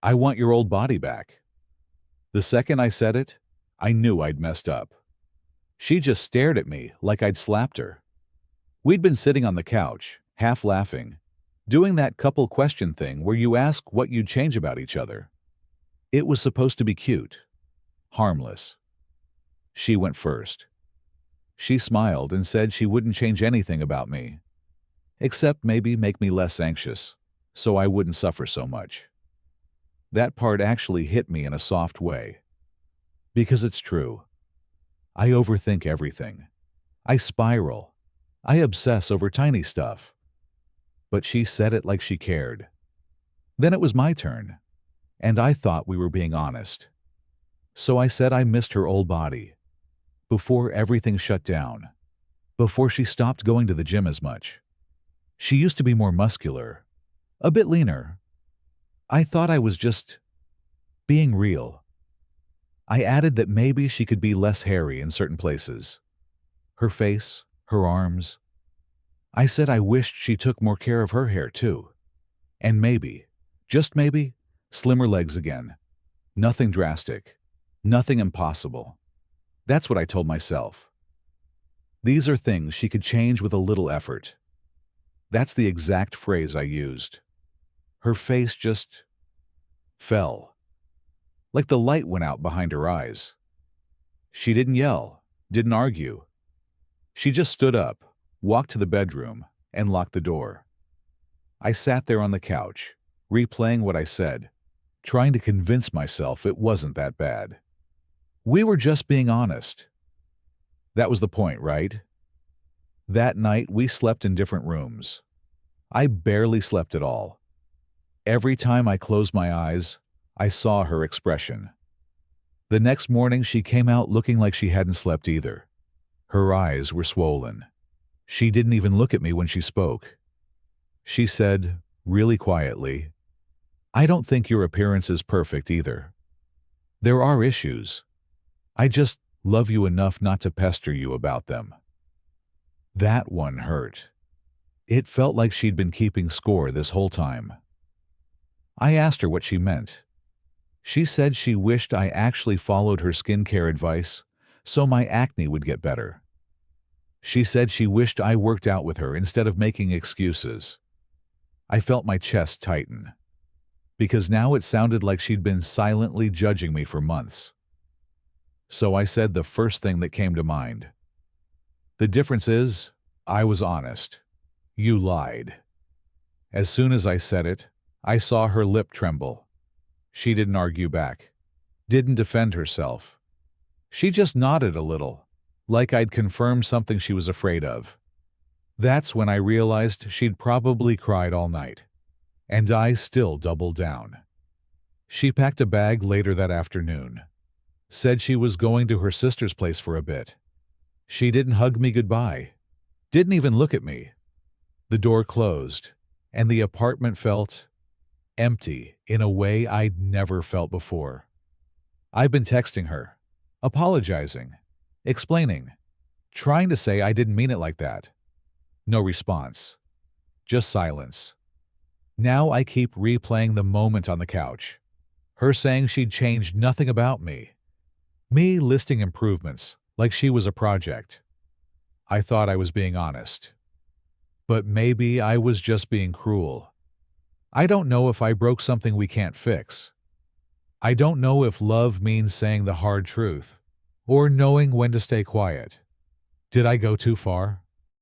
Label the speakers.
Speaker 1: I want your old body back." The second I said it, I knew I'd messed up. She just stared at me like I'd slapped her. We'd been sitting on the couch, half laughing, doing that couple question thing where you ask what you'd change about each other. It was supposed to be cute, harmless. She went first. She smiled and said she wouldn't change anything about me, except maybe make me less anxious, so I wouldn't suffer so much. That part actually hit me in a soft way. Because it's true. I overthink everything. I spiral. I obsess over tiny stuff. But she said it like she cared. Then it was my turn, and I thought we were being honest. So I said I missed her old body. Before everything shut down. Before she stopped going to the gym as much. She used to be more muscular. A bit leaner. I thought I was just being real. I added that maybe she could be less hairy in certain places. Her face, her arms. I said I wished she took more care of her hair too. And maybe, just maybe, slimmer legs again. Nothing drastic. Nothing impossible. That's what I told myself. These are things she could change with a little effort. That's the exact phrase I used. Her face just fell. Like the light went out behind her eyes. She didn't yell, didn't argue. She just stood up, walked to the bedroom, and locked the door. I sat there on the couch, replaying what I said, trying to convince myself it wasn't that bad. We were just being honest. That was the point, right? That night, we slept in different rooms. I barely slept at all. Every time I closed my eyes, I saw her expression. The next morning, she came out looking like she hadn't slept either. Her eyes were swollen. She didn't even look at me when she spoke. She said, really quietly, "I don't think your appearance is perfect either. There are issues. I just love you enough not to pester you about them." That one hurt. It felt like she'd been keeping score this whole time. I asked her what she meant. She said she wished I actually followed her skincare advice so my acne would get better. She said she wished I worked out with her instead of making excuses. I felt my chest tighten, because now it sounded like she'd been silently judging me for months. So I said the first thing that came to mind. The difference is, I was honest. You lied. As soon as I said it, I saw her lip tremble. She didn't argue back. Didn't defend herself. She just nodded a little, like I'd confirmed something she was afraid of. That's when I realized she'd probably cried all night. And I still doubled down. She packed a bag later that afternoon. Said she was going to her sister's place for a bit. She didn't hug me goodbye. Didn't even look at me. The door closed, and the apartment felt empty in a way I'd never felt before. I've been texting her, apologizing, explaining, trying to say I didn't mean it like that. No response. Just silence. Now I keep replaying the moment on the couch. Her saying she'd changed nothing about me. Me listing improvements like she was a project. I thought I was being honest. But maybe I was just being cruel. I don't know if I broke something we can't fix. I don't know if love means saying the hard truth or knowing when to stay quiet. Did I go too far?